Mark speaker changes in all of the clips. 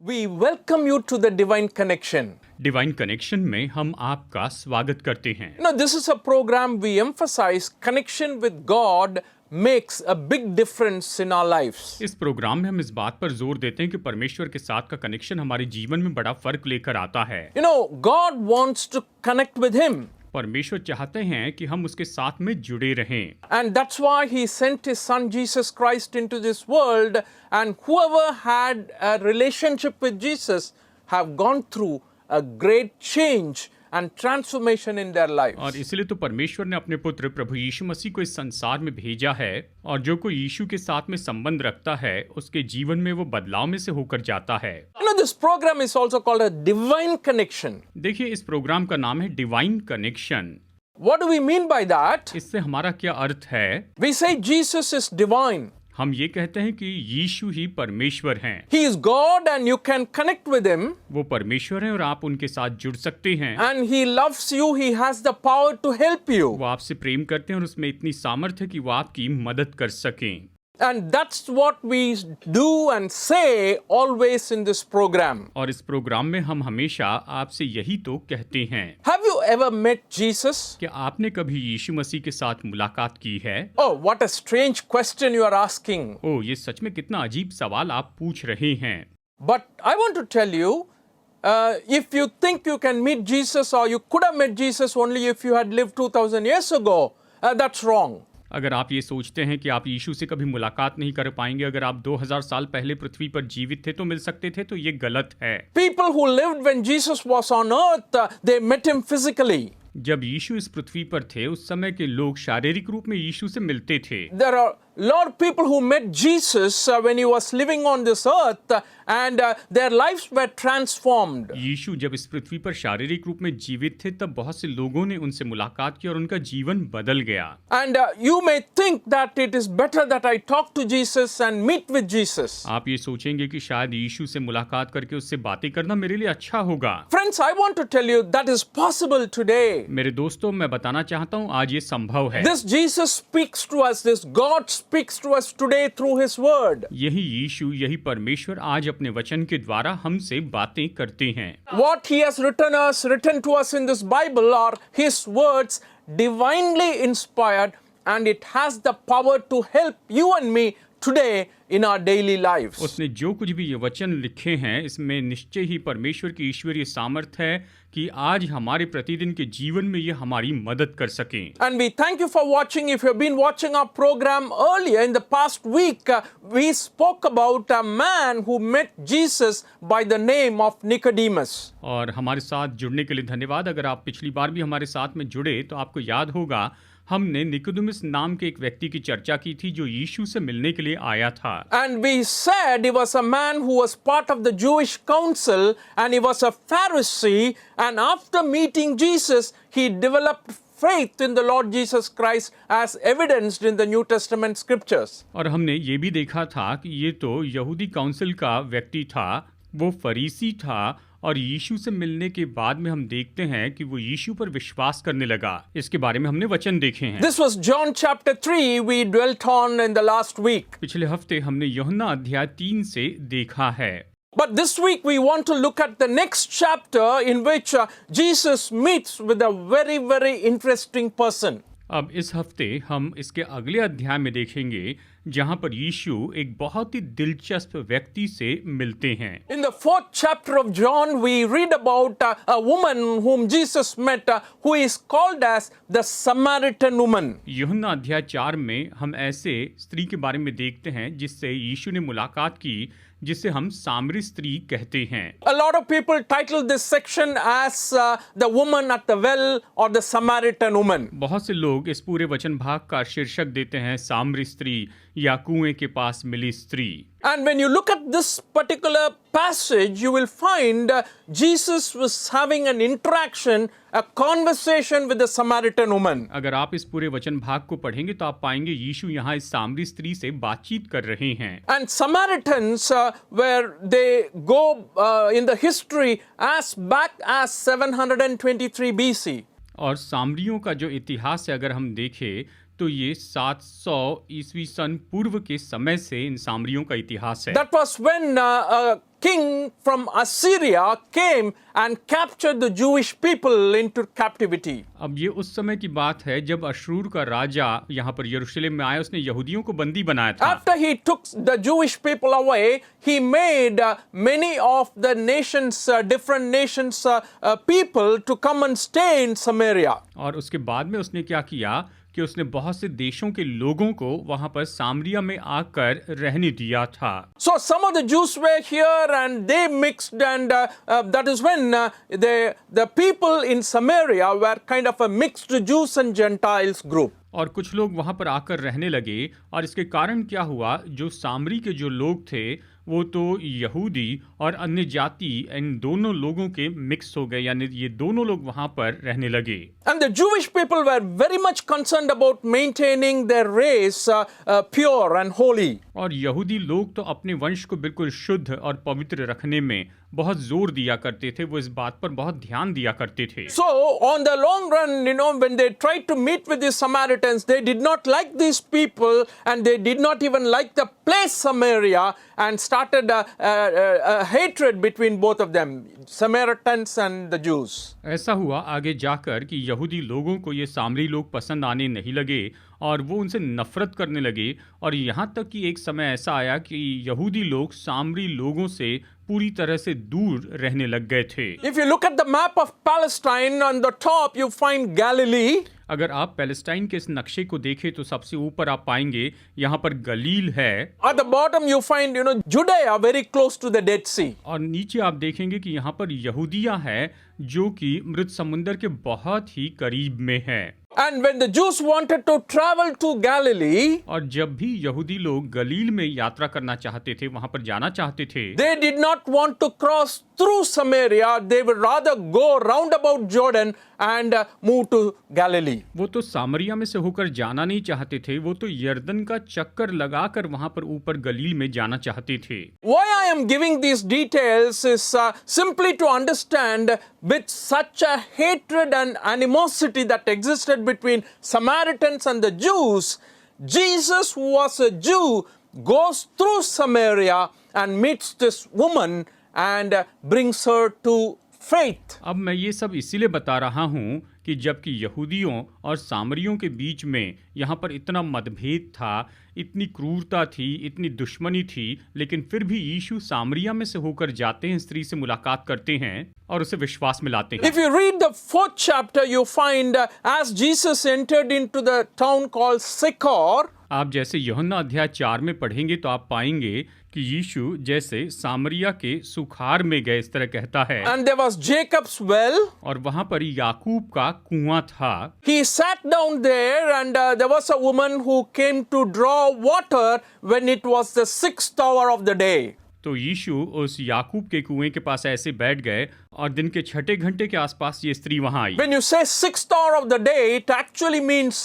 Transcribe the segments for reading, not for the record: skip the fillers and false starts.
Speaker 1: We welcome you to the Divine Connection.
Speaker 2: Divine connection में हम आपका स्वागत करते हैं।
Speaker 1: This is a program we emphasize connection with God makes a big difference in our lives.
Speaker 2: इस programme में हम इस बात पर जोर देते हैं कि परमेश्वर के साथ का कनेक्शन हमारे जीवन में बड़ा फर्क लेकर आता है।
Speaker 1: God wants to connect with Him.
Speaker 2: परमेश्वर चाहते हैं कि हम उसके साथ में जुड़े रहें।
Speaker 1: And that's why He sent His Son Jesus Christ into this world, and whoever had a relationship with Jesus have gone through a great change and transformation in their lives.
Speaker 2: और इसलिए तो परमेश्वर ने अपने पुत्र प्रभु यीशु मसीह को इस संसार में भेजा है, और जो कोई यीशु के साथ में संबंध रखता है उसके जीवन में वो बदलाव में से होकर जाता है।
Speaker 1: This program is also called a divine connection.
Speaker 2: देखिए, इस प्रोग्राम का नाम है divine connection.
Speaker 1: What do we mean by that?
Speaker 2: इससे हमारा क्या अर्थ है?
Speaker 1: We say Jesus is divine.
Speaker 2: हम ये कहते हैं कि यीशु ही परमेश्वर हैं।
Speaker 1: He is God and you can connect with Him.
Speaker 2: वो परमेश्वर हैं और आप उनके साथ जुड़ सकते हैं।
Speaker 1: And He loves you. He has the power to help you.
Speaker 2: वो आपसे प्रेम करते हैं और उसमें इतनी सामर्थ्य है कि वो आपकी मदद कर सकें।
Speaker 1: And that's what we do and say always in this program.
Speaker 2: और इस प्रोग्राम में हम हमेशा आपसे यही तो कहते हैं।
Speaker 1: Have you ever met Jesus?
Speaker 2: क्या आपने कभी यीशु मसीह के साथ मुलाकात की है?
Speaker 1: Oh, what a strange question you are asking.
Speaker 2: ओह, ये सच में कितना अजीब सवाल आप पूछ रहे हैं।
Speaker 1: But I want to tell you, if you think you can meet Jesus or you could have met Jesus only if you had lived 2000 years ago, that's wrong.
Speaker 2: अगर आप ये सोचते हैं कि आप यीशु से कभी मुलाकात नहीं कर पाएंगे अगर आप 2000 साल पहले पृथ्वी पर जीवित थे तो मिल सकते थे, तो ये गलत है।
Speaker 1: People who lived when Jesus was on earth, they met Him physically.
Speaker 2: जब यीशु इस पृथ्वी पर थे उस समय के लोग शारीरिक रूप में यीशु से मिलते थे।
Speaker 1: There are a lot of people who met Jesus when He was living on this earth, and their lives were transformed.
Speaker 2: यीशु जब इस पृथ्वी पर शारीरिक रूप में जीवित थे तब बहुत से लोगों ने उनसे मुलाकात की और उनका जीवन बदल गया।
Speaker 1: And you may think that it is better that I talk to Jesus and meet with Jesus.
Speaker 2: आप ये सोचेंगे कि शायद यीशु से मुलाकात करके उससे बातें करना मेरे लिए अच्छा होगा।
Speaker 1: Friends, I want to tell you that is possible today.
Speaker 2: मेरे दोस्तों, मैं बताना चाहता हूँ आज ये संभव है।
Speaker 1: This Jesus speaks to us, this God speaks to us today through His word.
Speaker 2: यही यीशु, यही परमेश्वर आज अपने वचन के द्वारा हमसे बातें करते हैं।
Speaker 1: What He has written to us in this Bible are His words, divinely inspired, and it has the power to help you and me today in our daily lives.
Speaker 2: उसने जो कुछ भी ये वचन लिखे हैं इसमें निश्चय ही परमेश्वर की ईश्वरीय सामर्थ है कि आज हमारे प्रतिदिन के जीवन में ये हमारी मदद कर सकें।
Speaker 1: And we thank you for watching. If you've been watching our program earlier in the past week, we spoke about a man who met Jesus by the name of Nicodemus.
Speaker 2: और हमारे साथ जुड़ने के लिए धन्यवाद। अगर आप पिछली बार भी हमारे साथ में जुड़े तो आपको याद होगा हमने निकोदेमुस नाम के एक व्यक्ति की चर्चा की थी जो यीशु से मिलने के लिए आया था।
Speaker 1: And we said he was a man who was part of the Jewish council and he was a Pharisee, and after meeting Jesus he developed faith in the Lord Jesus Christ as evidenced in the New Testament scriptures.
Speaker 2: और हमने ये भी देखा था कि ये तो यहूदी काउंसिल का व्यक्ति था, वो फरीसी था, और यीशु से मिलने के बाद में हम देखते हैं कि वो यीशु पर विश्वास करने लगा। इसके बारे में हमने वचन देखे हैं।
Speaker 1: This was John chapter 3 we dwelt on in the last week.
Speaker 2: पिछले हफ्ते हमने यूहन्ना अध्याय 3 से देखा है।
Speaker 1: But this week we want to look at the next chapter in which Jesus meets with a very, very interesting person.
Speaker 2: अब इस हफ्ते हम इसके अगले अध्याय में देखेंगे जहां पर यीशु एक बहुत ही दिलचस्प व्यक्ति से मिलते हैं।
Speaker 1: In the 4th chapter of John, we read about a woman whom Jesus met, who is called as the Samaritan woman.
Speaker 2: यूहन्ना अध्याय 4 में हम ऐसे स्त्री के बारे में देखते हैं जिससे यीशु ने मुलाकात की, जिसे हम सामरी स्त्री कहते हैं।
Speaker 1: A lot of people title this section as the woman at the well or the Samaritan woman.
Speaker 2: बहुत से लोग इस पूरे वचन भाग का शीर्षक देते हैं सामरी स्त्री या कुएं के पास मिली स्त्री।
Speaker 1: And when you look at this particular passage, you will find Jesus was having an interaction, a conversation with the Samaritan woman.
Speaker 2: अगर आप इस पूरे वचन भाग को पढ़ेंगे तो आप पाएंगे यीशु यहाँ इस सामरी स्त्री से बातचीत कर रहे हैं।
Speaker 1: And Samaritans, where they go in the history as back as 723 BC.
Speaker 2: और सामरियों का जो इतिहास है अगर हम देखें तो ये 700 ईस्वी सन पूर्व के समय से इन सामरियों का इतिहास है।
Speaker 1: That was when a king from Assyria came and captured the Jewish people into captivity.
Speaker 2: अब ये उस समय की बात है जब अशूर का राजा यहाँ पर यरूशलेम में आया, उसने यहूदियों को बंदी बनाया था।
Speaker 1: After he took the Jewish people away, he made many of the nations, different nations, people to come and stay in Samaria.
Speaker 2: और उसके बाद में उसने क्या किया कि उसने बहुत से देशों के लोगों को वहां पर सामरिया में आकर रहने दिया था।
Speaker 1: So some of the Jews were here and they mixed, and that is when the people in Samaria were kind of a mixed Jews and Gentiles group.
Speaker 2: और कुछ लोग वहां पर आकर रहने लगे, और इसके कारण क्या हुआ, जो सामरी के जो लोग थे वो तो यहूदी और अन्य जाति इन दोनों लोगों के मिक्स हो गए, यानी ये दोनों लोग वहां पर रहने लगे।
Speaker 1: And the Jewish people were very much concerned about maintaining their race pure and holy.
Speaker 2: और यहूदी लोग तो अपने वंश को बिल्कुल शुद्ध और पवित्र रखने में बहुत जोर दिया करते थे, वो इस बात पर बहुत ध्यान दिया करते थे।
Speaker 1: So on the long run, when they tried to meet with the Samaritans, they did not like these people, and they did not even like the place Samaria, and started a hatred between both of them, Samaritans and the Jews.
Speaker 2: ऐसा हुआ आगे जाकर कि यहूदी लोगों को ये सामरी लोग पसंद आने नहीं लगे और वो उनसे नफरत करने लगे, और यहाँ तक कि एक समय ऐसा आया कि यहूदी लोग सामरी लोगों से पूरी तरह से दूर रहने लग गए थे।
Speaker 1: If you look at the map of Palestine, on the top you find Galilee.
Speaker 2: अगर आप पैलेस्टाइन के इस नक्शे को देखें तो सबसे ऊपर आप पाएंगे यहाँ पर गलील है।
Speaker 1: At the bottom you find, Judea, very close to the Dead Sea.
Speaker 2: और नीचे आप देखेंगे कि यहाँ पर यहूदिया है जो कि मृत समुंदर के बहुत ही करीब में है।
Speaker 1: And when the Jews wanted to travel to Galilee,
Speaker 2: और जब भी यहूदी लोग गलील में यात्रा करना चाहते थे, वहां पर जाना चाहते थे,
Speaker 1: they did not want to cross through Samaria. They would rather go round about Jordan and move to Galilee.
Speaker 2: वो तो सामरिया में से होकर जाना नहीं चाहते थे, वो तो यर्दन का चक्कर लगाकर वहां पर ऊपर गलील में जाना चाहते थे।
Speaker 1: Why I am giving these details is simply to understand, with such a hatred and animosity that existed between Samaritans and the Jews, Jesus, who was a Jew, goes through Samaria and meets this woman and brings her to faith.
Speaker 2: अब मैं ये सब इसीलिए बता रहा हूँ कि जबकि यहूदियों और सामरियों के बीच में यहाँ पर इतना मतभेद था, इतनी क्रूरता थी, इतनी दुश्मनी थी, लेकिन फिर भी यीशु सामरिया में से होकर जाते हैं, स्त्री से मुलाकात करते हैं और उसे विश्वास में लाते हैं।
Speaker 1: If you read the 4th chapter, you find as Jesus entered into the town called Sychar,
Speaker 2: आप जैसे यूहन्ना अध्याय 4 में पढ़ेंगे तो आप पाएंगे कि यीशु जैसे सामरिया के सुखार में गए, इस तरह कहता है।
Speaker 1: and there was Jacob's well.
Speaker 2: और वहां पर याकूब का कुआं था।
Speaker 1: He sat down there, and there was a woman who came to draw water when it was the 6th hour of the day.
Speaker 2: तो यीशु उस याकूब के कुएं के पास ऐसे बैठ गए और दिन के 6 घंटे के आसपास ये स्त्री वहां आई।
Speaker 1: When you say 6th hour of the day, it actually means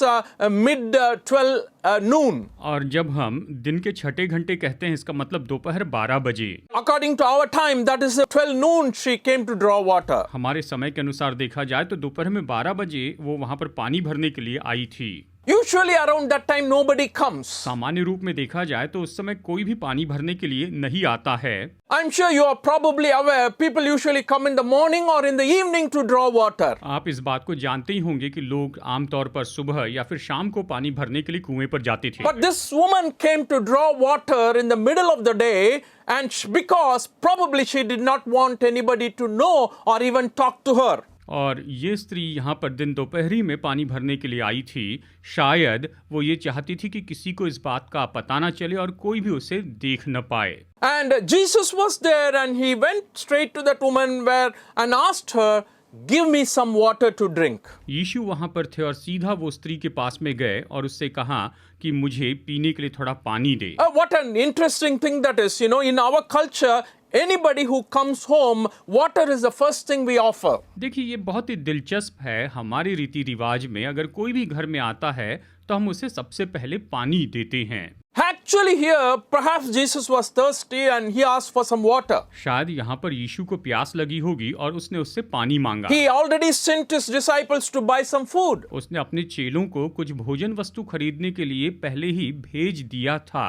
Speaker 1: mid 12 noon.
Speaker 2: और जब हम दिन के 6 घंटे कहते हैं, इसका मतलब दोपहर 12 बजे।
Speaker 1: According to our time, that is 12 noon she came to draw water.
Speaker 2: हमारे समय के अनुसार देखा जाए तो दोपहर में 12 बजे वो वहां पर पानी भरने के लिए आई थी।
Speaker 1: Usually around that time nobody comes.
Speaker 2: सामान्य रूप में देखा जाए तो उस समय कोई भी पानी भरने के लिए नहीं आता है।
Speaker 1: I'm sure you are probably aware, people usually come in the morning or in the evening to draw water.
Speaker 2: आप इस बात को जानते ही होंगे कि लोग आमतौर पर सुबह या फिर शाम को पानी भरने के लिए कुएं पर जाते थे।
Speaker 1: But this woman came to draw water in the middle of the day, and because probably she did not want anybody to know or even talk to her.
Speaker 2: और ये स्त्री यहाँ पर दिन दोपहरी में पानी भरने के लिए आई थी। शायद वो ये चाहती थी कि किसी को इस बात का पता ना चले और कोई भी उसे देख न पाए।
Speaker 1: And Jesus was there, and he went straight to that woman and asked her, "Give me some water to drink."
Speaker 2: यीशु वहाँ पर थे और सीधा वो स्त्री के पास में गए और उससे कहा कि मुझे पीने के लिए थोड़ा पानी दे।
Speaker 1: What an interesting thing that is. In our culture, anybody who comes home, water is the first thing we offer.
Speaker 2: देखिए, ये बहुत ही दिलचस्प है। हमारे रीति रिवाज में अगर कोई भी घर में आता है तो हम उसे सबसे पहले पानी देते हैं।
Speaker 1: Actually, here, perhaps Jesus was thirsty and he asked for some water.
Speaker 2: शायद यहाँ पर यीशु को प्यास लगी होगी और उसने उससे पानी मांगा।
Speaker 1: He already sent his disciples to buy some food.
Speaker 2: उसने अपने चेलों को कुछ भोजन वस्तु खरीदने के लिए पहले ही भेज दिया था।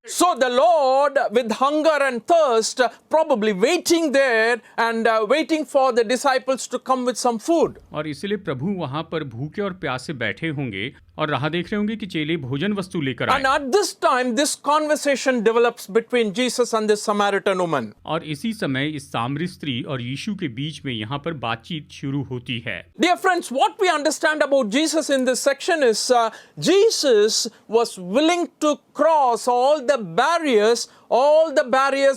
Speaker 1: So the Lord, with hunger and thirst, probably waiting there and waiting for the disciples to come with some food.
Speaker 2: और इसलिए प्रभु वहाँ पर भूखे और प्यासे बैठे होंगे और राह देख रहे होंगे कि चेले भोजन वस्तु लेकर
Speaker 1: And
Speaker 2: आए।
Speaker 1: at this time, this conversation develops between Jesus and this Samaritan woman.
Speaker 2: और इसी समय इस सामरी स्त्री और यीशु के बीच में यहाँ पर बातचीत शुरू होती है।
Speaker 1: Dear friends, what we understand about Jesus in this section is Jesus was willing to cross all the barriers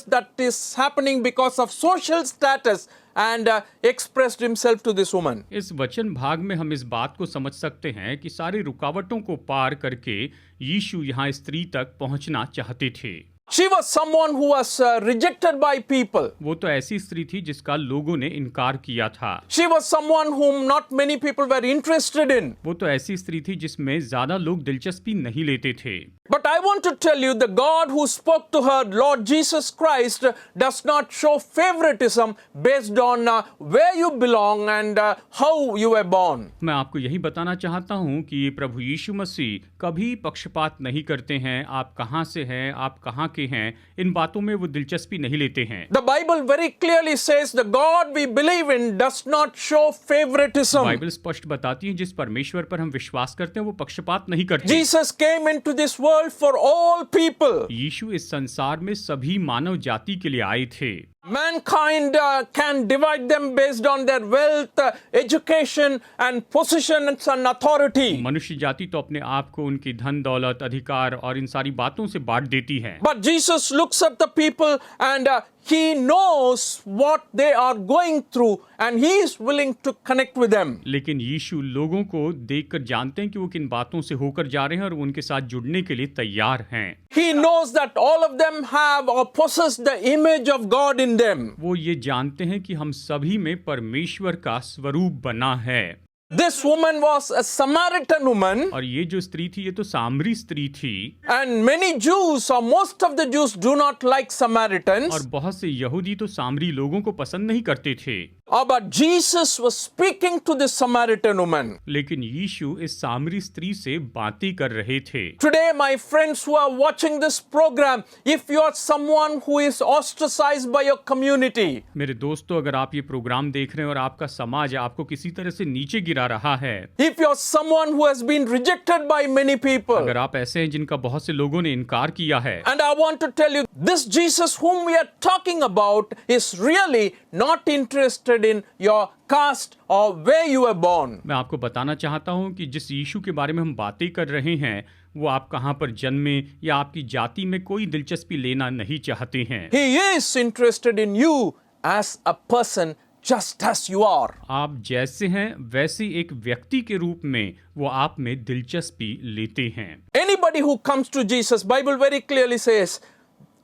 Speaker 1: that is happening because of social status and expressed himself to this woman.
Speaker 2: इस वचन भाग में हम इस बात को समझ सकते हैं कि सारी रुकावटों को पार करके यीशु यहाँ स्त्री तक पहुँचना चाहते थे।
Speaker 1: She was someone who was rejected by people.
Speaker 2: वो तो ऐसी स्त्री थी जिसका लोगों ने इनकार किया था।
Speaker 1: She was someone whom not many people were interested in.
Speaker 2: वो तो ऐसी स्त्री थी जिसमें ज्यादा लोग दिलचस्पी नहीं लेते थे।
Speaker 1: But I want to tell you, the God who spoke to her, Lord Jesus Christ, does not show favoritism based on where you belong and how you were born.
Speaker 2: मैं आपको यही बताना चाहता हूँ कि ये प्रभु यीशु मसीह कभी पक्षपात नहीं करते हैं। आप कहाँ से हैं, आप कहाँ के हैं, इन बातों में वो दिलचस्पी नहीं लेते हैं।
Speaker 1: The Bible very clearly says the God we believe in does not show favoritism.
Speaker 2: Bible स्पष्ट बताती है जिस परमेश्वर पर हम विश्वास करते हैं वो पक्षपात नहीं करते।
Speaker 1: Jesus came into this world for all people.
Speaker 2: यीशु इस संसार में सभी मानव जाति के लिए आए थे।
Speaker 1: Mankind can divide them based on their wealth, education and positions and authority.
Speaker 2: मनुष्य जाति तो अपने आप को उनकी धन दौलत अधिकार और इन सारी बातों से बांट देती है।
Speaker 1: But Jesus looks at the people and he knows what they are going through and he is willing to connect with them.
Speaker 2: लेकिन यीशु लोगों को देखकर जानते हैं कि वो किन बातों से होकर जा रहे हैं और वो उनके साथ जुड़ने के लिए तैयार हैं।
Speaker 1: He knows that all of them have or possess the image of God in them.
Speaker 2: वो ये जानते हैं कि हम सभी में परमेश्वर का स्वरूप बना है।
Speaker 1: This woman was a Samaritan woman.
Speaker 2: और ये जो स्त्री थी ये तो सामरी स्त्री थी।
Speaker 1: And many Jews or most of the Jews do not like Samaritans.
Speaker 2: और बहुत से यहूदी तो सामरी लोगों को पसंद नहीं करते थे।
Speaker 1: But Jesus was speaking to this Samaritan woman.
Speaker 2: लेकिन यीशु इस सामरी स्त्री से बातें कर रहे थे।
Speaker 1: Today, my friends who are watching this program, if you are someone who is ostracized by your community,
Speaker 2: मेरे दोस्तों, अगर आप ये प्रोग्राम देख रहे हैं और आपका समाज आपको किसी तरह से नीचे गिरा रहा है,
Speaker 1: if you are someone who has been rejected by many people,
Speaker 2: अगर आप ऐसे हैं जिनका बहुत से लोगों ने इनकार किया है,
Speaker 1: and I want to tell you, this Jesus whom we are talking about is really not interested in your caste or where you were born.
Speaker 2: मैं आपको बताना चाहता हूं कि जिस यीशु के बारे में हम बातें कर रहे हैं वो आप कहां पर जन्मे या आपकी जाति में कोई दिलचस्पी लेना नहीं चाहते हैं।
Speaker 1: He is interested in you as a person just as you are.
Speaker 2: आप जैसे हैं वैसे एक व्यक्ति के रूप में वो आप में दिलचस्पी लेते हैं।
Speaker 1: Anybody who comes to Jesus, Bible very clearly says,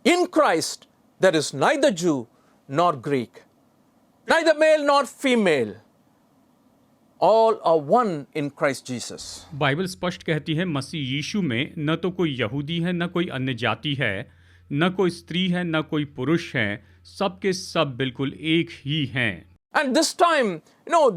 Speaker 1: in Christ there is neither Jew nor Greek, neither male nor female. All are one in Christ Jesus.
Speaker 2: Bible स्पष्ट कहती है मसीह यीशु में न तो कोई यहूदी है, न कोई अन्य जाति है, न कोई स्त्री है, न कोई पुरुष है, सब के सब बिल्कुल एक ही हैं।
Speaker 1: And this time,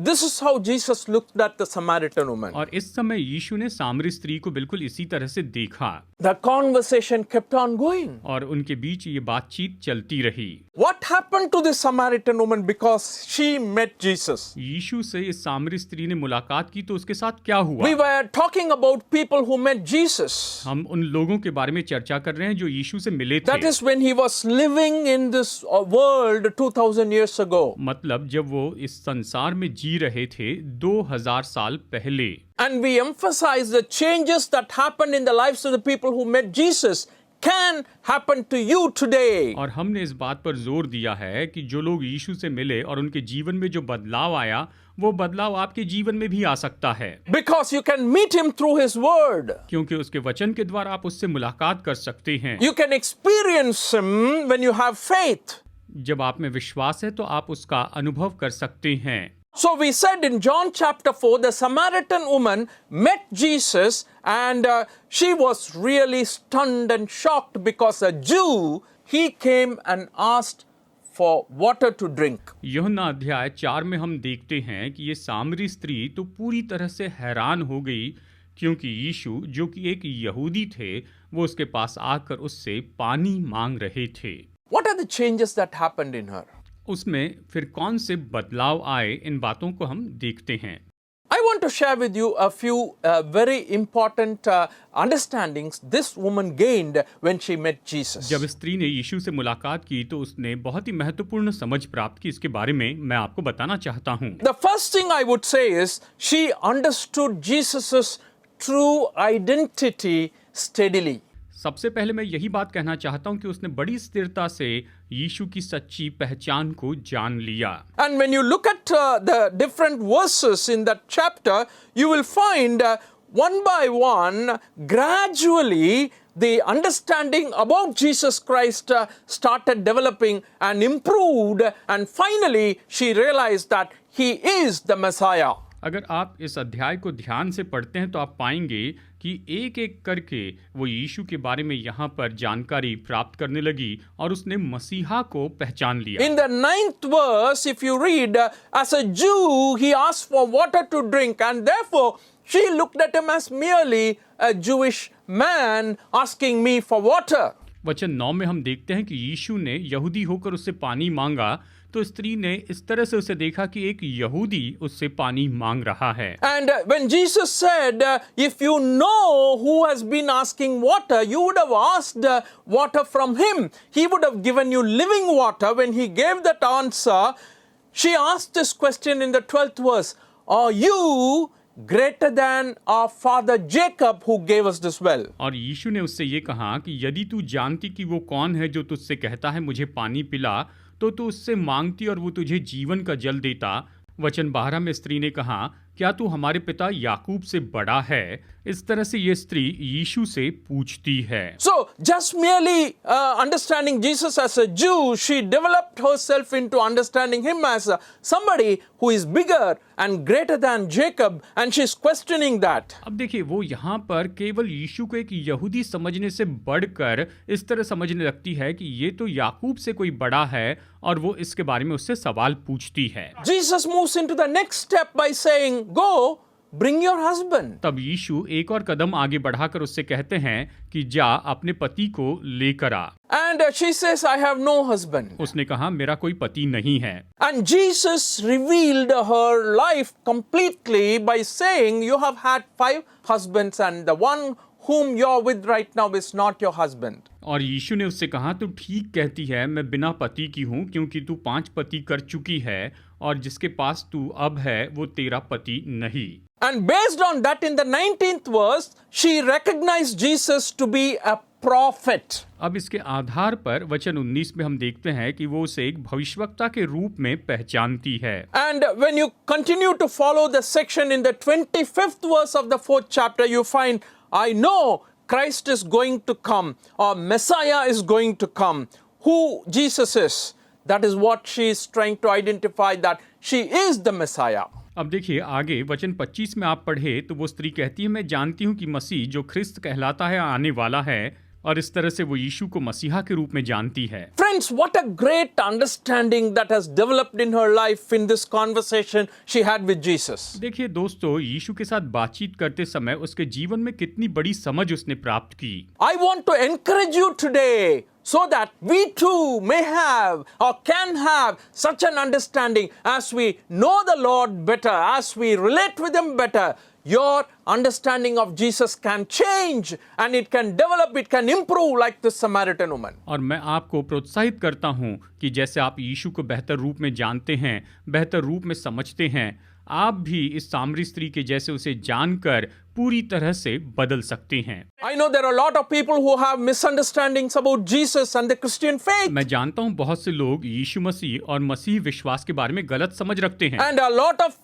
Speaker 1: this is how Jesus looked at the Samaritan woman.
Speaker 2: और इस समय यीशु ने सामरी स्त्री को बिल्कुल इसी तरह से देखा।
Speaker 1: The conversation kept on going.
Speaker 2: और उनके बीच ये बातचीत चलती रही।
Speaker 1: What happened to the Samaritan woman because she met Jesus?
Speaker 2: यीशु से इस सामरी स्त्री ने मुलाकात की तो उसके साथ क्या हुआ?
Speaker 1: We were talking about people who met Jesus.
Speaker 2: हम उन लोगों के बारे में चर्चा कर रहे हैं जो यीशु से मिले थे।
Speaker 1: That is when he was living in this world 2000 years ago.
Speaker 2: मतलब जब वो इस संसार में जी रहे थे 2000 साल पहले।
Speaker 1: And we emphasize the changes that happened in the lives of the people who met Jesus can happen to you today.
Speaker 2: और हमने इस बात पर जोर दिया है कि जो लोग यीशु से मिले और उनके जीवन में जो बदलाव आया वो बदलाव आपके जीवन में भी आ सकता है।
Speaker 1: Because you can meet him through his word.
Speaker 2: क्योंकि उसके वचन के द्वारा आप उससे मुलाकात कर सकते हैं।
Speaker 1: You can experience him when you have faith.
Speaker 2: जब आप में विश्वास है तो आप उसका अनुभव कर सकते हैं।
Speaker 1: So we said in John chapter 4, the Samaritan woman met Jesus and she was really stunned and shocked because a Jew, he came and asked for water to drink.
Speaker 2: यूहन्ना अध्याय 4 में हम देखते हैं कि ये सामरी स्त्री तो पूरी तरह से हैरान हो गई क्योंकि यीशु जो कि एक यहूदी थे वो उसके पास आकर उससे पानी मांग रहे थे।
Speaker 1: What are the changes that happened in her?
Speaker 2: उसमें फिर कौन से बदलाव आए, इन बातों को हम देखते हैं।
Speaker 1: I want to share with you a few very important understandings this woman gained when she met Jesus.
Speaker 2: जब स्त्री ने यीशु से मुलाकात की तो उसने बहुत ही महत्वपूर्ण समझ प्राप्त की। इसके बारे में मैं आपको बताना चाहता हूँ।
Speaker 1: The first thing I would say is she understood Jesus's true identity steadily.
Speaker 2: सबसे पहले मैं यही बात कहना चाहता हूँ कि उसने बड़ी स्थिरता से यीशु की सच्ची पहचान को जान लिया।
Speaker 1: And when you look at the different verses in that chapter, you will find one by one, gradually, the understanding about Jesus Christ started developing and improved, and finally, she realized that He is the Messiah.
Speaker 2: अगर आप इस अध्याय को ध्यान से पढ़ते हैं तो आप पाएंगे कि एक एक करके वो यीशु के बारे में यहाँ पर जानकारी प्राप्त करने लगी और उसने मसीहा को पहचान लिया।
Speaker 1: In the 9th verse, if you read, as a Jew, he asked for water to drink, and therefore she looked at him as merely a Jewish man asking me for water.
Speaker 2: वचन 9 में हम देखते हैं कि यीशु ने यहूदी होकर उससे पानी मांगा तो स्त्री ने इस तरह से उसे देखा कि एक यहूदी उससे पानी मांग रहा है।
Speaker 1: And when Jesus said, if you know who has been asking water, you would have asked water from him. He would have given you living water. When he gave that answer, she asked this question in the 12th verse, are you greater than our father Jacob who gave us this well?
Speaker 2: और यीशु ने उससे ये कहा कि यदि तू जानती कि वो कौन है जो तुझसे कहता है मुझे पानी पिला, तो तू उससे मांगती और वो तुझे जीवन का जल देता। वचन 12 में स्त्री ने कहा, क्या तू हमारे पिता याकूब से बड़ा है? इस तरह से ये स्त्री यीशु से पूछती है।
Speaker 1: So just merely understanding Jesus as a Jew, she developed herself into understanding him as somebody who is bigger and greater than Jacob, and she's questioning that.
Speaker 2: अब देखिए वो यहाँ पर केवल यीशु को एक यहूदी समझने से बढ़कर इस तरह समझने लगती है कि ये तो याकूब से कोई बड़ा है और वो इसके बारे में उससे सवाल पूछती है।
Speaker 1: Jesus moves into the next step by saying, go, bring your husband.
Speaker 2: तब यीशु एक और कदम आगे बढ़ाकर उससे कहते हैं कि जा अपने पति को लेकर आ।
Speaker 1: And she says, I have no husband.
Speaker 2: उसने कहा मेरा कोई पति नहीं है।
Speaker 1: And Jesus revealed her life completely by saying, you have had 5 husbands and the one whom you're with right now is not your husband.
Speaker 2: और यीशु ने उससे कहा तू ठीक कहती है, मैं बिना पति की हूँ क्योंकि तू 5 पति कर चुकी है और जिसके पास तू अब है वो तेरा पति नहीं।
Speaker 1: And based on that, in the 19th verse, she recognized Jesus to be a prophet.
Speaker 2: अब इसके आधार पर वचन 19 में हम देखते हैं कि वो उसे एक भविष्यवक्ता के रूप में पहचानती है।
Speaker 1: And when you continue to follow the section in the 25th verse of the 4th chapter, you find, I know Christ is going to come, or Messiah is going to come. Who Jesus is, that is what she is trying to identify, that she is the Messiah.
Speaker 2: अब देखिए आगे वचन 25 में आप पढ़े तो वो स्त्री कहती है मैं जानती हूँ कि मसीह जो ख्रिस्त कहलाता है आने वाला है, और इस तरह से वो यीशु को मसीहा के रूप में जानती है।
Speaker 1: Friends, what a great understanding that has developed in her life in this conversation she had with Jesus.
Speaker 2: देखिए दोस्तों, यीशु के साथ बातचीत करते समय उसके जीवन में कितनी बड़ी समझ उसने प्राप्त की।
Speaker 1: I want to encourage you today so that we too may have or can have such an understanding as we know the Lord better, as we relate with Him better. Your understanding of Jesus can change and it can develop, it can improve like this Samaritan woman.
Speaker 2: और मैं आपको प्रोत्साहित करता हूँ कि जैसे आप यीशु को बेहतर रूप में जानते हैं, बेहतर रूप में समझते हैं, आप भी इस सामरी स्त्री के जैसे उसे जानकर पूरी तरह से बदल सकते हैं।
Speaker 1: I know there are a lot of people who have misunderstandings about Jesus and the Christian faith.
Speaker 2: मैं जानता हूँ बहुत से लोग यीशु मसीह और मसीह विश्वास के बारे में गलत समझ रखते हैं,
Speaker 1: And a lot of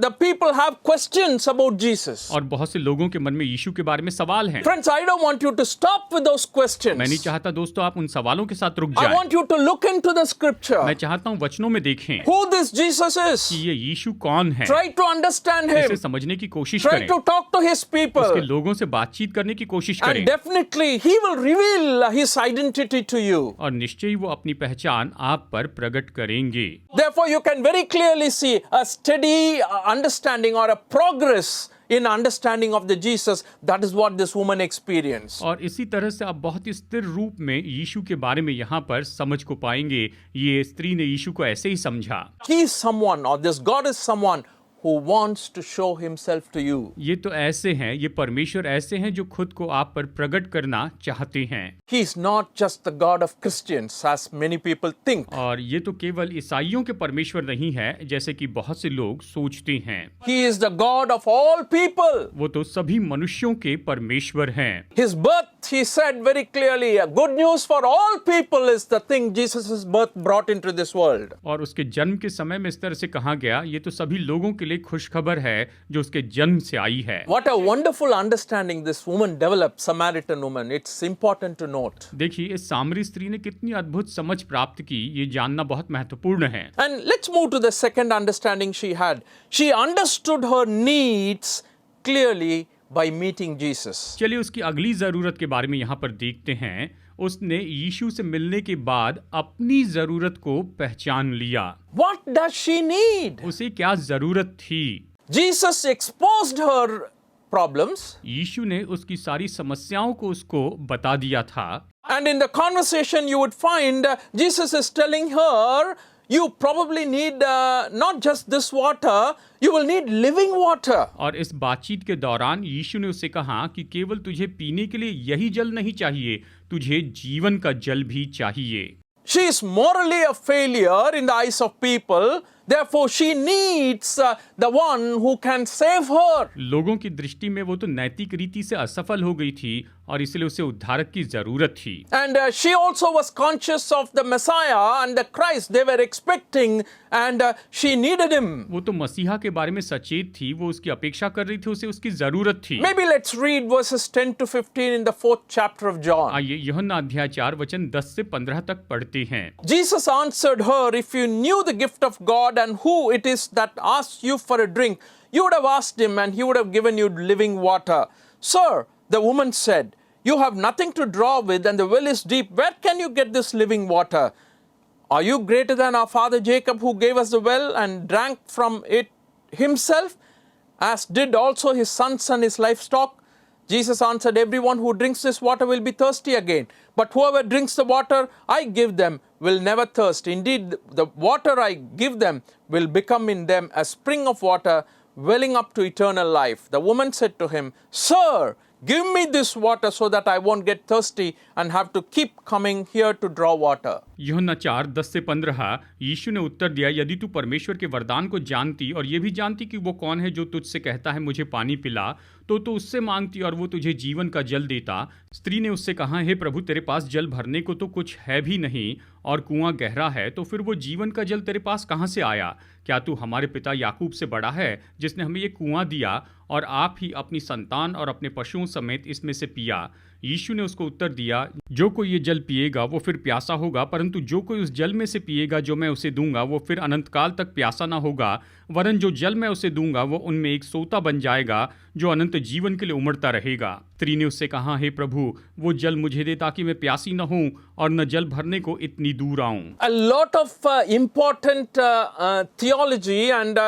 Speaker 1: the people have questions about Jesus.
Speaker 2: और बहुत से लोगों के मन में यीशु के बारे में सवाल हैं।
Speaker 1: Friends, I don't want you to stop with those questions.
Speaker 2: मैं नहीं चाहता दोस्तों आप उन सवालों के साथ रुक
Speaker 1: I
Speaker 2: जाएं।
Speaker 1: want you to look into the scripture.
Speaker 2: मैं चाहता हूँ वचनों में देखें
Speaker 1: Who this Jesus
Speaker 2: कि
Speaker 1: is.
Speaker 2: ये यीशु कौन है,
Speaker 1: Try to understand
Speaker 2: इसे
Speaker 1: him.
Speaker 2: समझने की कोशिश
Speaker 1: Try
Speaker 2: करें,
Speaker 1: to talk to his
Speaker 2: उसके
Speaker 1: people.
Speaker 2: लोगों से बातचीत करने की कोशिश करें,
Speaker 1: And definitely he will reveal his identity to you.
Speaker 2: और निश्चय ही वो अपनी पहचान आप पर प्रकट करेंगे।
Speaker 1: Therefore, you can very clearly see a steady understanding or a progress in understanding of the Jesus. That is what this woman experienced.
Speaker 2: और इसी तरह से आप बहुत ही स्थिर रूप में यीशु के बारे में यहाँ पर समझ को पाएंगे। ये स्त्री ने यीशु को ऐसे ही समझा।
Speaker 1: He is someone, or this God is someone who wants to show himself to you.
Speaker 2: ये तो ऐसे हैं, ये परमेश्वर ऐसे हैं जो खुद को आप पर प्रकट करना चाहते हैं।
Speaker 1: He is not just the God of Christians, as many people think.
Speaker 2: और ये तो केवल ईसाइयों के परमेश्वर नहीं है, जैसे कि बहुत से लोग सोचते हैं।
Speaker 1: He is the God of all people.
Speaker 2: वो तो सभी मनुष्यों के परमेश्वर हैं।
Speaker 1: His birth, he said very clearly, good news for all people is the thing Jesus' birth brought into this world.
Speaker 2: और उसके जन्म के समय में इस तरह से कहा गया, ये तो सभी लोगों के लिए खुशखबर है जो उसके जन्म से आई है।
Speaker 1: What a wonderful understanding this woman developed, Samaritan woman. It's important to note.
Speaker 2: देखिए इस सामरी स्त्री ने कितनी अद्भुत समझ प्राप्त की, ये जानना बहुत महत्वपूर्ण है।
Speaker 1: And let's move to the second understanding she had. She understood her needs clearly by meeting Jesus.
Speaker 2: चलिए उसकी अगली जरूरत के बारे में यहाँ पर देखते हैं। उसने यीशु से मिलने के बाद अपनी जरूरत को पहचान लिया।
Speaker 1: What does she need?
Speaker 2: उसे क्या जरूरत थी?
Speaker 1: Jesus exposed her problems.
Speaker 2: यीशु ने उसकी सारी समस्याओं को उसको बता दिया था।
Speaker 1: And in the conversation, you would find Jesus is telling her, you probably need not just this water, you will need living water.
Speaker 2: और इस बातचीत के दौरान यीशु ने उससे कहा कि केवल तुझे पीने के लिए यही जल नहीं चाहिए, तुझे जीवन का जल भी चाहिए।
Speaker 1: She is morally a failure in the eyes of people. Therefore, she needs the one who can save her.
Speaker 2: लोगों की दृष्टि में वो तो नैतिक रीति से असफल हो गई थी और इसलिए उसे उद्धारक की जरूरत थी।
Speaker 1: And she also was conscious of the Messiah and the Christ they were expecting, and she needed him.
Speaker 2: वो तो मसीहा के बारे में सचेत थी, वो उसकी अपेक्षा कर रही थी, उसे उसकी जरूरत थी।
Speaker 1: Maybe let's read verses 10 to 15 in the 4th chapter of John.
Speaker 2: आइए यूहन्ना अध्याय 4 वचन 10 से 15 तक पढ़ते हैं।
Speaker 1: Jesus answered her, if you knew the gift of God and who it is that asks you for a drink, you would have asked him and he would have given you living water. Sir, the woman said, you have nothing to draw with and the well is deep. Where can you get this living water? Are you greater than our father Jacob, who gave us the well and drank from it himself, as did also his sons and his livestock? Jesus answered, everyone who drinks this water will be thirsty again. But whoever drinks the water I give them will never thirst. Indeed, the water I give them will become in them a spring of water welling up to eternal life. The woman said to him, Sir, give me this water so that I won't get thirsty and have to keep coming here to draw water.
Speaker 2: यूहन्ना 4 10 से 15 यीशु ने उत्तर दिया, यदि तू परमेश्वर के वरदान को जानती और ये भी जानती कि वो कौन है जो तुझसे कहता है मुझे पानी पिला, तो तू उससे मांगती और वो तुझे जीवन का जल देता। स्त्री ने उससे कहा, हे प्रभु, तेरे पास जल भरने को तो कुछ है भी नहीं और कुआं गहरा है, तो फिर वो जीवन का जल तेरे पास कहाँ से आया? क्या तू हमारे पिता याकूब से बड़ा है जिसने हमें ये कुआं दिया और आप ही अपनी संतान और अपने पशुओं समेत इसमें से पिया? यीशु ने उसको उत्तर दिया, जो कोई ये जल पिएगा वो फिर प्यासा होगा, परंतु जो कोई उस जल में से पिएगा जो मैं उसे दूंगा वो फिर अनंत काल तक प्यासा ना होगा, वरन जो जल मैं उसे दूंगा वो उनमें एक सोता बन जाएगा जो अनंत जीवन के लिए उमड़ता रहेगा। स्त्री ने उससे कहा, हे प्रभु, वो जल मुझे दे ताकि मैं प्यासी न हूं और न जल भरने को इतनी दूर आऊं।
Speaker 1: A lot of important theology and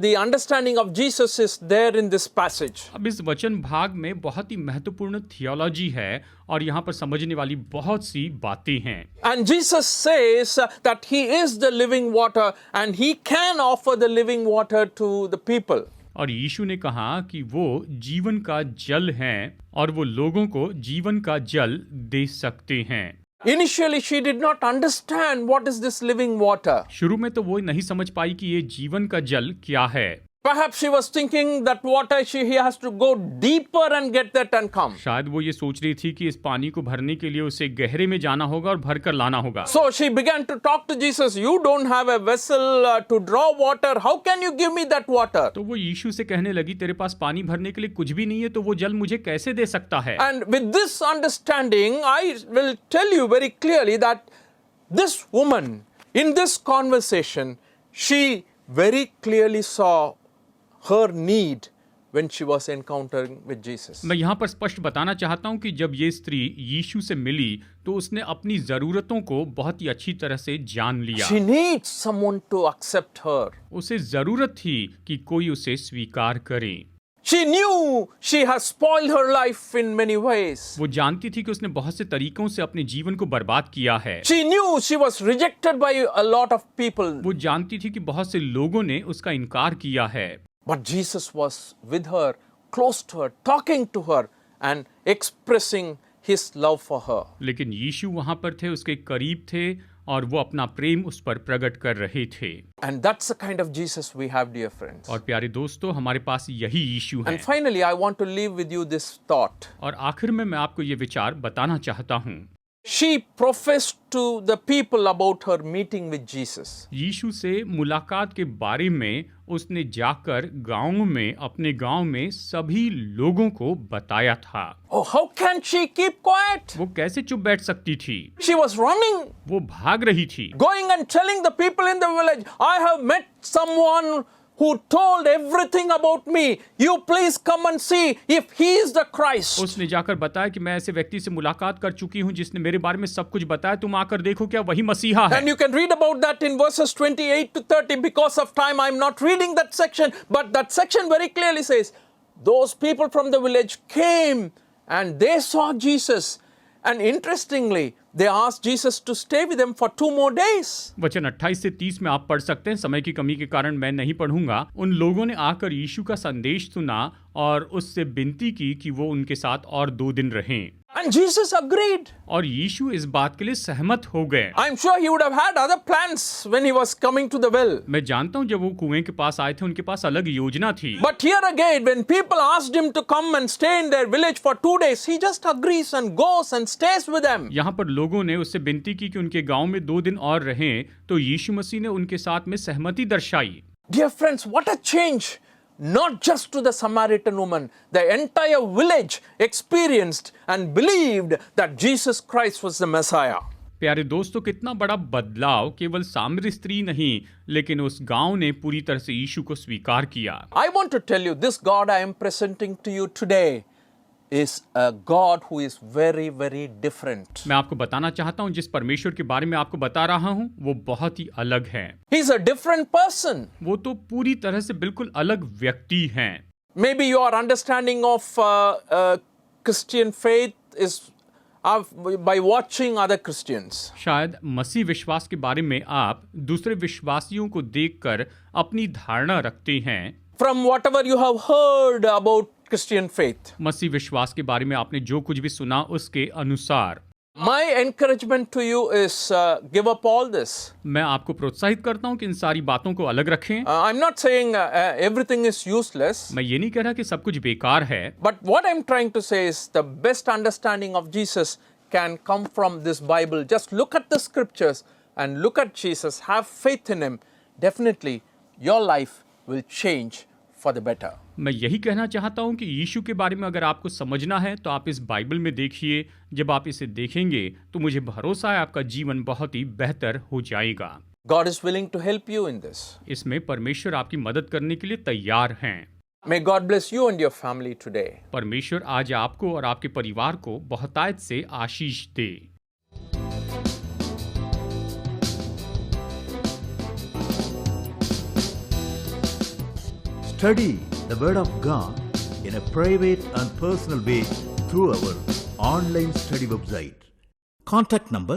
Speaker 1: the understanding of Jesus is there in this passage.
Speaker 2: अब इस वचन भाग में बहुत ही महत्वपूर्ण थियोलॉजी है और यहाँ पर समझने वाली बहुत सी बातें हैं।
Speaker 1: And Jesus says that he is the living water and he can offer the living water to the people.
Speaker 2: और यीशु ने कहा कि वो जीवन का जल है और वो लोगों को जीवन का जल दे सकते हैं।
Speaker 1: Initially she did not understand what is this living water.
Speaker 2: शुरू में तो वो नहीं समझ पाई कि ये जीवन का जल क्या है।
Speaker 1: Perhaps she was thinking that water, he has to go deeper and get that and come.
Speaker 2: शायद वो ये सोच रही थी कि इस पानी को भरने के लिए उसे गहरे में जाना होगा और भर कर लाना होगा।
Speaker 1: So she began to talk to Jesus. You don't have a vessel to draw water. How can you give me that water?
Speaker 2: तो वो यीशु से कहने लगी, तेरे पास पानी भरने के लिए कुछ भी नहीं है, तो वो जल मुझे कैसे दे सकता है?
Speaker 1: And with this understanding, I will tell you very clearly that this woman, in this conversation, she very clearly saw her need when she was encountering with Jesus.
Speaker 2: मैं यहाँ पर स्पष्ट बताना चाहता हूँ कि जब ये स्त्री यीशु से मिली तो उसने अपनी जरूरतों को बहुत ही अच्छी तरह से जान लिया।
Speaker 1: She needs someone to accept her.
Speaker 2: उसे जरूरत थी कि कोई उसे स्वीकार करे।
Speaker 1: She knew she has spoiled her life in many ways.
Speaker 2: वो जानती थी कि उसने बहुत से तरीकों से अपने जीवन को बर्बाद किया है।
Speaker 1: She knew she was rejected by a lot of people.
Speaker 2: वो जानती थी कि बहुत से लोगों ने उसका इनकार किया है।
Speaker 1: But Jesus was with her, close to her, talking to her and expressing his love for her.
Speaker 2: लेकिन यीशु वहां पर थे, उसके करीब थे और वो अपना प्रेम उस पर प्रकट कर रहे थे।
Speaker 1: And that's the kind of Jesus we have, dear friends.
Speaker 2: और प्यारे दोस्तों, हमारे पास यही यीशु है।
Speaker 1: And finally, I want to leave with you this thought.
Speaker 2: और आखिर में मैं आपको ये विचार बताना चाहता हूँ।
Speaker 1: She professed to the people about her meeting with Jesus.
Speaker 2: यीशु से मुलाकात के बारे में उसने जाकर गांव में, अपने गांव में सभी लोगों को बताया था।
Speaker 1: Oh, how can she keep quiet?
Speaker 2: वो कैसे चुप बैठ सकती थी?
Speaker 1: She was running,
Speaker 2: वो भाग रही थी,
Speaker 1: going and telling the people in the village, I have met someone who told everything about me. You please come and see if he is the Christ.
Speaker 2: उसने जाकर बताया कि मैं ऐसे व्यक्ति से मुलाकात कर चुकी हूं जिसने मेरे बारे में सब कुछ बताया, तुम आकर देखो क्या वही मसीहा है।
Speaker 1: And you can read about that in verses 28 to 30. Because of time, I'm not reading that section, but that section very clearly says, those people from the village came and they saw Jesus. And interestingly, they asked Jesus to stay with them for 2 more days.
Speaker 2: वचन 28 से 30 में आप पढ़ सकते हैं, समय की कमी के कारण मैं नहीं पढ़ूंगा। उन लोगों ने आकर यीशु का संदेश सुना और उससे विनती की कि वो उनके साथ और 2 दिन रहें।
Speaker 1: And Jesus agreed.
Speaker 2: और यीशु इस बात के लिए सहमत हो गए।
Speaker 1: I'm sure he would have had other plans when he was coming to the well.
Speaker 2: मैं जानता हूँ जब वो कुएं के पास आए थे उनके पास अलग योजना थी।
Speaker 1: But here again, when people asked him to come and stay in their village for 2 days, he just agrees and goes and stays with them.
Speaker 2: यहाँ पर लोगों ने उससे विनती की कि उनके गांव में 2 दिन और रहें, तो यीशु मसीह ने उनके साथ में सहमति दर्शाई।
Speaker 1: Dear friends, what a change! Not just to the Samaritan woman, the entire village experienced and believed that Jesus Christ was the Messiah.
Speaker 2: प्यारे दोस्तों, कितना बड़ा बदलाव केवल सामरी स्त्री नहीं लेकिन उस गांव ने पूरी तरह से यीशु को स्वीकार किया।
Speaker 1: I want to tell you, this God I am presenting to you today is a God who is very, very different.
Speaker 2: मैं आपको बताना चाहता हूँ जिस परमेश्वर के बारे में आपको बता रहा हूँ वो बहुत ही अलग है।
Speaker 1: He's a different person.
Speaker 2: वो तो पूरी तरह से बिल्कुल अलग व्यक्ति हैं।
Speaker 1: Maybe your understanding of Christian faith is by watching other Christians.
Speaker 2: शायद मसीह विश्वास के बारे में आप दूसरे विश्वासियों को देखकर अपनी धारणा रखते हैं।
Speaker 1: From whatever you have heard about Christian faith.
Speaker 2: मसीह विश्वास के बारे में आपने जो कुछ भी सुना उसके अनुसार।
Speaker 1: My encouragement to you is give up all this.
Speaker 2: मैं आपको प्रोत्साहित करता हूँ कि इन सारी बातों को अलग रखें।
Speaker 1: I'm not saying everything is useless.
Speaker 2: मैं ये नहीं कह रहा कि सब कुछ बेकार है।
Speaker 1: But what I'm trying to say is the best understanding of Jesus can come from this Bible. Just look at the scriptures and look at Jesus. Have faith in him. Definitely your life will change for the better.
Speaker 2: मैं यही कहना चाहता हूँ कि यीशु के बारे में अगर आपको समझना है तो आप इस बाइबल में देखिए। जब आप इसे देखेंगे तो मुझे भरोसा है आपका जीवन बहुत ही बेहतर हो जाएगा।
Speaker 1: God is willing to help you in this.
Speaker 2: इसमें परमेश्वर आपकी मदद करने के लिए तैयार हैं।
Speaker 1: May God bless you and your family today.
Speaker 2: परमेश्वर आज आपको और आपके परिवार को बहुतायत से आशीष दे।
Speaker 3: Study the Word of God in a private and personal way through our online study website. Contact number